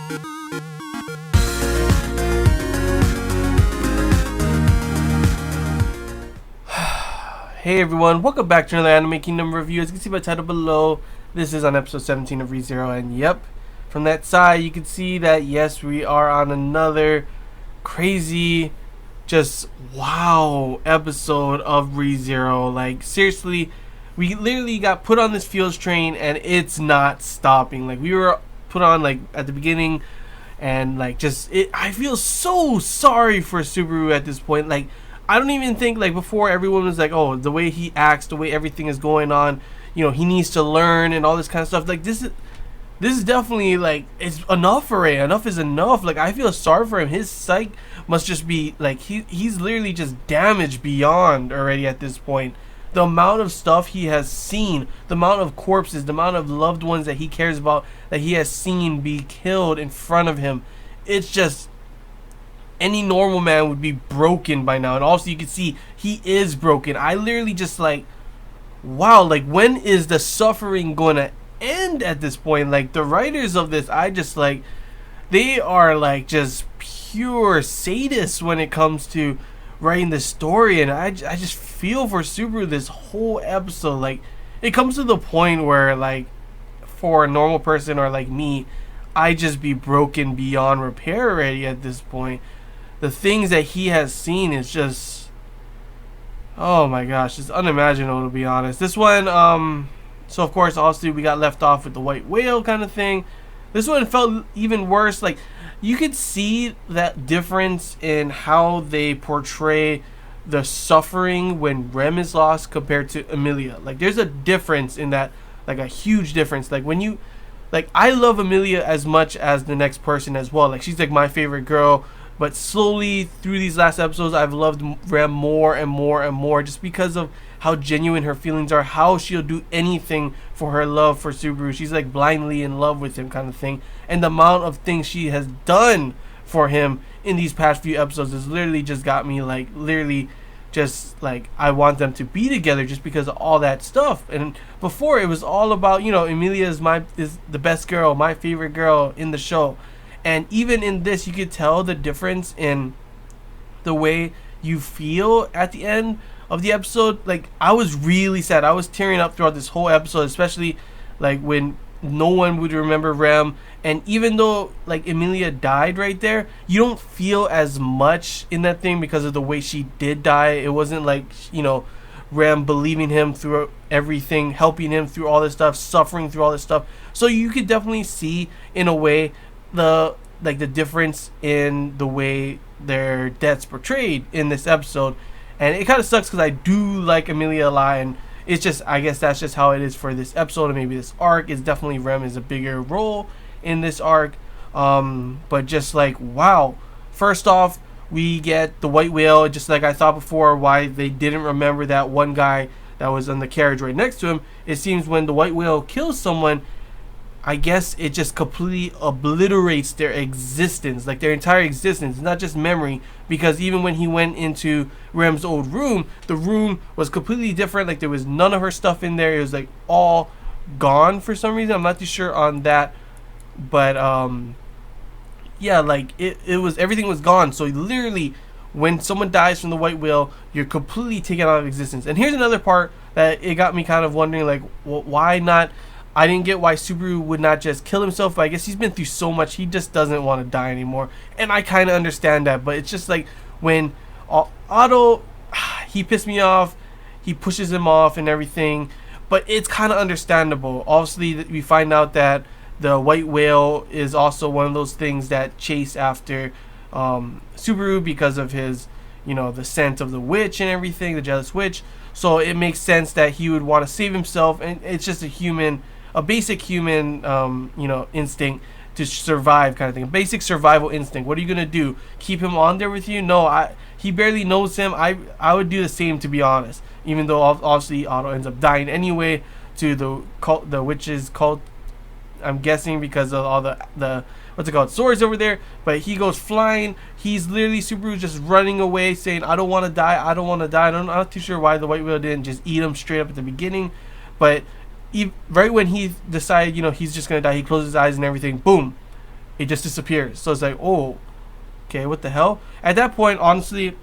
Hey everyone, welcome back to another Anime Kingdom review. As you can see by the title below, this is on episode 17 of ReZero, and yep, from that side you can see that yes, we are on another crazy, just wow episode of ReZero. Like seriously, we literally got put on this Fields train and it's not stopping. Like we were put on like at the beginning, and like just it, I feel so sorry for Subaru at this point. Like I don't even think like before everyone was like, oh, the way he acts, the way everything is going on, you know, he needs to learn and all this kind of stuff. Like this is definitely like it's enough for Ray. Enough is enough. Like I feel sorry for him. His psyche must just be like he's literally just damaged beyond already at this point. The amount of stuff he has seen, the amount of corpses, the amount of loved ones that he cares about that he has seen be killed in front of him. It's just any normal man would be broken by now, and also you can see he is broken. I literally just like, wow, like when is the suffering going to end at this point? Like the writers of this, I just like, they are like just pure sadists when it comes to writing the story, and I just feel for Subaru this whole episode. Like it comes to the point where like for a normal person or like me, I just be broken beyond repair already at this point. The things that he has seen is just, oh my gosh, it's unimaginable to be honest. This one, so of course, obviously we got left off with the white whale kind of thing. This one felt even worse. Like you could see that difference in how they portray the suffering when Rem is lost compared to Emilia. Like there's a difference in that, like a huge difference. Like when you, like I love Emilia as much as the next person as well. Like she's like my favorite girl. But slowly through these last episodes, I've loved Rem more and more and more just because of how genuine her feelings are, how she'll do anything for her love for Subaru. She's like blindly in love with him kind of thing. And the amount of things she has done for him in these past few episodes has literally just got me like literally just like I want them to be together just because of all that stuff. And before it was all about, you know, Emilia is the best girl, my favorite girl in the show. And even in this, you could tell the difference in the way you feel at the end of the episode. Like, I was really sad. I was tearing up throughout this whole episode, especially, like, when no one would remember Rem. And even though, like, Emilia died right there, you don't feel as much in that thing because of the way she did die. It wasn't like, you know, Rem believing him through everything, helping him through all this stuff, suffering through all this stuff. So you could definitely see, in a way, the difference in the way their deaths portrayed in this episode. And it kind of sucks because I do like Emilia a lot, and it's just, I guess that's just how it is for this episode and maybe this arc. Is definitely Rem is a bigger role in this arc. But just like, wow, first off, we get the white whale, just like I thought before why they didn't remember that one guy that was on the carriage right next to him. It seems when the white whale kills someone, I guess it just completely obliterates their existence, like their entire existence, not just memory. Because even when he went into Rem's old room, the room was completely different. Like there was none of her stuff in there. It was like all gone for some reason. I'm not too sure on that, but yeah, like it was, everything was gone. So literally, when someone dies from the white whale, you're completely taken out of existence. And here's another part that it got me kind of wondering, like, well, why not? I didn't get why Subaru would not just kill himself, but I guess he's been through so much, he just doesn't want to die anymore. And I kind of understand that, but it's just like when Otto, he pissed me off, he pushes him off and everything, but it's kind of understandable. Obviously, we find out that the white whale is also one of those things that chase after Subaru because of his, you know, the scent of the witch and everything, the jealous witch. So it makes sense that he would want to save himself, and it's just a basic human, you know, instinct to survive kind of thing. Basic survival instinct. What are you gonna do? Keep him on there with you? No, he barely knows him. I would do the same, to be honest. Even though obviously Otto ends up dying anyway to the witch's cult. I'm guessing because of all the what's it called, swords over there. But he goes flying. He's literally, Subaru just running away, saying, "I don't want to die. I don't want to die." I'm not too sure why the white whale didn't just eat him straight up at the beginning, but right when he decided, you know, he's just gonna die, he closes his eyes and everything, boom, it just disappears. So it's like, oh, okay, what the hell? At that point, honestly,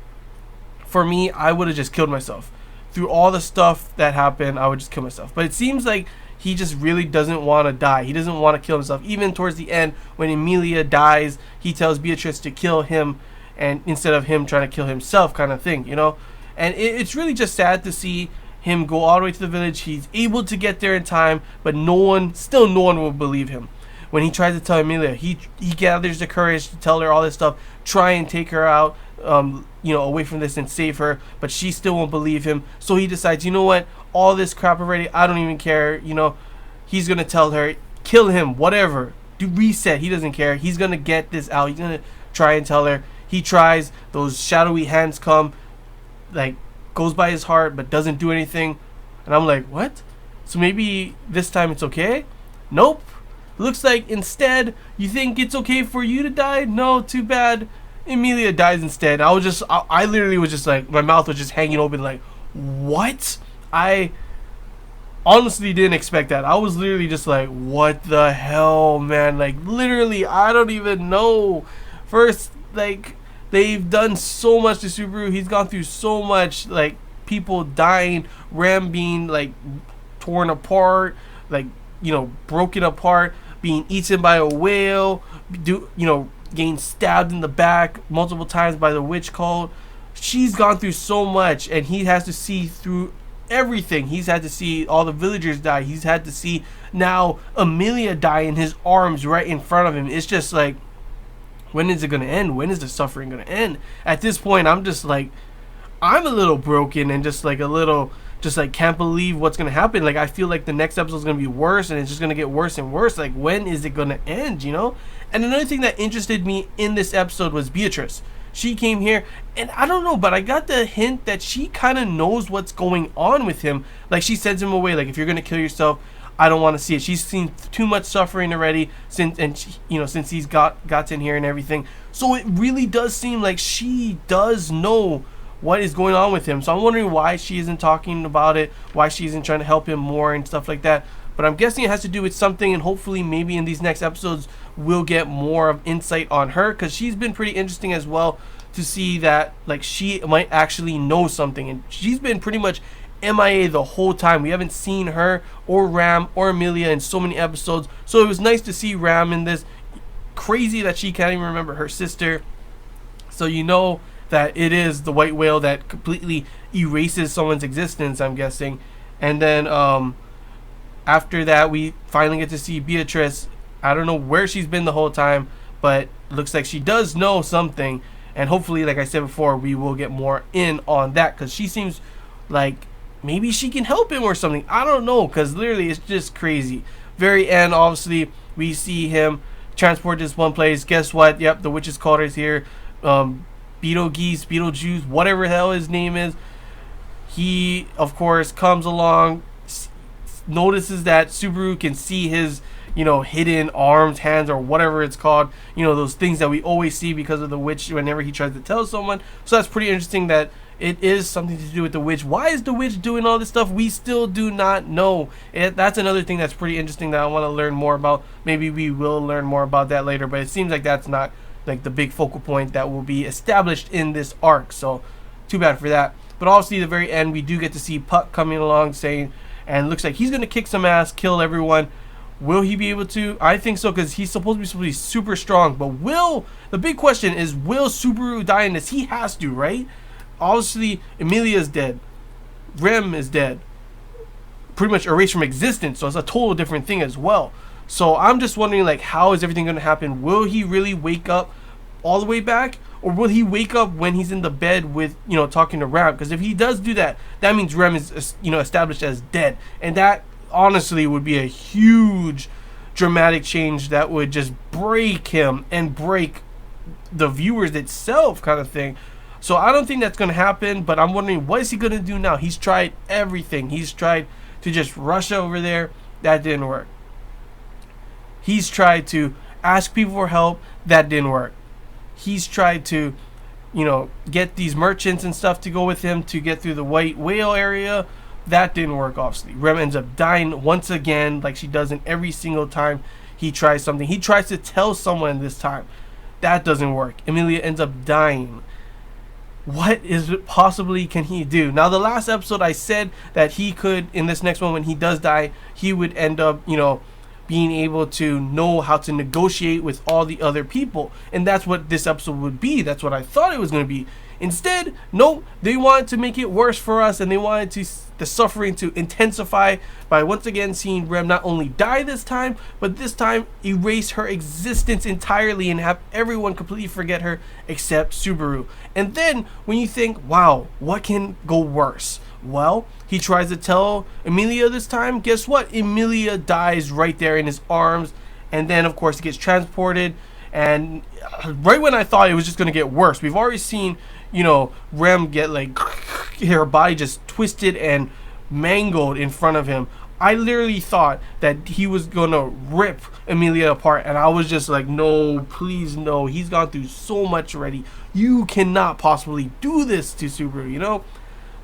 for me, I would have just killed myself. Through all the stuff that happened, I would just kill myself. But it seems like he just really doesn't want to die. He doesn't want to kill himself. Even towards the end, when Emilia dies, he tells Beatrice to kill him, and instead of him trying to kill himself, kind of thing, you know. And it's really just sad to see him go all the way to the village. He's able to get there in time, but no one will believe him. When he tries to tell Emilia, he gathers the courage to tell her all this stuff, try and take her out, away from this and save her, but she still won't believe him. So he decides, you know what, all this crap already, I don't even care. He's gonna tell her, kill him, whatever, do reset. He doesn't care. He's gonna get this out. He's gonna try and tell her. He tries. Those shadowy hands come, like, goes by his heart, but doesn't do anything. And I'm like, what? So maybe this time it's okay? Nope. Looks like instead you think it's okay for you to die. No, too bad. Emilia dies instead. I literally was just like, my mouth was just hanging open, like, what? I honestly didn't expect that. I was literally just like, what the hell, man? Like, literally, I don't even know. First, like, they've done so much to Subaru. He's gone through so much, like, people dying, Ram being, like, torn apart, like, broken apart, being eaten by a whale, getting stabbed in the back multiple times by the witch cult. She's gone through so much, and he has to see through everything. He's had to see all the villagers die. He's had to see now Emilia die in his arms right in front of him. It's just like, when is it going to end? When is the suffering going to end? At this point, I'm just like, I'm a little broken and just like a little, just like, can't believe what's going to happen. Like, I feel like the next episode is going to be worse, and it's just going to get worse and worse. Like, when is it going to end, And another thing that interested me in this episode was Beatrice. She came here, and I don't know, but I got the hint that she kind of knows what's going on with him. Like, she sends him away. Like, if you're going to kill yourself, I don't want to see it. She's seen too much suffering already since he's gotten here and everything. So it really does seem like she does know what is going on with him. So I'm wondering why she isn't talking about it, why she isn't trying to help him more and stuff like that. But I'm guessing it has to do with something, and hopefully maybe in these next episodes we'll get more of insight on her, because she's been pretty interesting as well to see that, like, she might actually know something, and she's been pretty much MIA the whole time. We haven't seen her or Ram or Emilia in so many episodes, so it was nice to see Ram in this. Crazy that she can't even remember her sister. So that it is the white whale that completely erases someone's existence, I'm guessing. And then after that, we finally get to see Beatrice. I don't know where she's been the whole time, but looks like she does know something. And hopefully, like I said before, we will get more in on that, because she seems like maybe she can help him or something. I don't know, because literally it's just crazy. Very end, obviously, we see him transport this one place. Guess what? Yep, the witch's cauldron is here. Beetlejuice, whatever the hell his name is. He, of course, comes along, notices that Subaru can see his, hidden arms, hands, or whatever it's called. Those things that we always see because of the witch whenever he tries to tell someone. So that's pretty interesting that it is something to do with the witch. Why is the witch doing all this stuff? We still do not know. That's another thing that's pretty interesting that I want to learn more about. Maybe we will learn more about that later, but it seems like that's not like the big focal point that will be established in this arc. So too bad for that. But obviously at the very end, we do get to see Puck coming along saying, and looks like he's going to kick some ass, kill everyone. Will he be able to? I think so, because he's supposed to be super strong. But the big question is, will Subaru die in this? He has to, right? Obviously, Emilia's dead. Rem is dead. Pretty much erased from existence, so it's a total different thing as well. So I'm just wondering, like, how is everything going to happen? Will he really wake up all the way back? Or will he wake up when he's in the bed with, talking to Ram? Because if he does do that, that means Rem is, established as dead. And that, honestly, would be a huge dramatic change that would just break him and break the viewers itself, kind of thing. So I don't think that's going to happen, but I'm wondering, what is he going to do now? He's tried everything. He's tried to just rush over there. That didn't work. He's tried to ask people for help. That didn't work. He's tried to, get these merchants and stuff to go with him to get through the white whale area. That didn't work, obviously. Rem ends up dying once again, like she does in every single time he tries something. He tries to tell someone this time. That doesn't work. Emilia ends up dying. What is it possibly can he do? Now, the last episode I said that he could, in this next one, when he does die, he would end up, being able to know how to negotiate with all the other people. And that's what this episode would be. That's what I thought it was going to be. Instead, no, they wanted to make it worse for us, and they wanted the suffering to intensify by once again seeing Rem not only die this time, but this time erase her existence entirely and have everyone completely forget her except Subaru. And then when you think, wow, what can go worse? Well, he tries to tell Emilia this time. Guess what? Emilia dies right there in his arms, and then of course he gets transported. And right when I thought it was just going to get worse, we've already seen Rem get like her body just twisted and mangled in front of him. I literally thought that he was gonna rip Emilia apart, and I was just like, no, please no. He's gone through so much already. You cannot possibly do this to Subaru,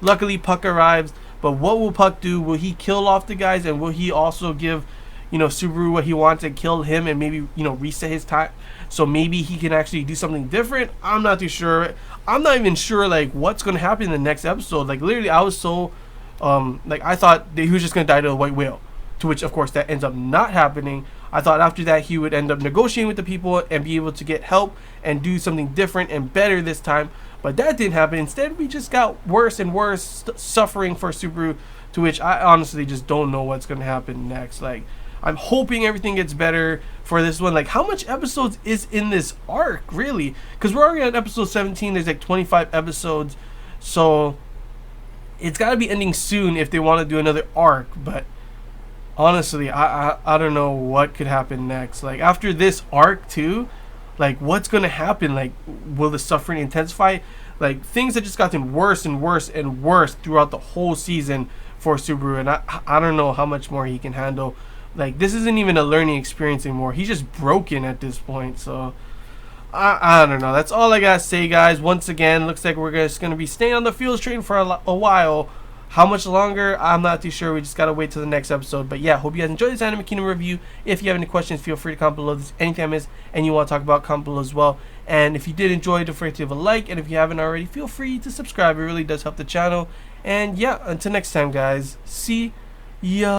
Luckily, Puck arrives, but what will Puck do? Will he kill off the guys, and will he also give Subaru what he wants and kill him and maybe reset his time so maybe he can actually do something different? I'm not too sure. I'm not even sure like what's gonna happen in the next episode. Like literally I was so I thought that he was just gonna die to a white whale, to which of course that ends up not happening. I thought after that he would end up negotiating with the people and be able to get help and do something different and better this time, but that didn't happen. Instead, we just got worse and worse suffering for Subaru, to which I honestly just don't know what's gonna happen next. Like, I'm hoping everything gets better for this one. Like, how much episodes is in this arc, really? Because we're already on episode 17. There's like 25 episodes. So, it's got to be ending soon if they want to do another arc. But, honestly, I don't know what could happen next. Like, after this arc, too, like, what's going to happen? Like, will the suffering intensify? Like, things have just gotten worse and worse and worse throughout the whole season for Subaru. And I don't know how much more he can handle. Like, this isn't even a learning experience anymore. He's just broken at this point. So, I don't know. That's all I gotta say, guys. Once again, looks like we're just gonna be staying on the Fields train for a while. How much longer? I'm not too sure. We just gotta wait till the next episode. But yeah, hope you guys enjoyed this Anime Kingdom review. If you have any questions, feel free to comment below. If there's anything I missed and you want to talk about, comment below as well. And if you did enjoy, don't forget to leave a like. And if you haven't already, feel free to subscribe. It really does help the channel. And yeah, until next time, guys. See ya.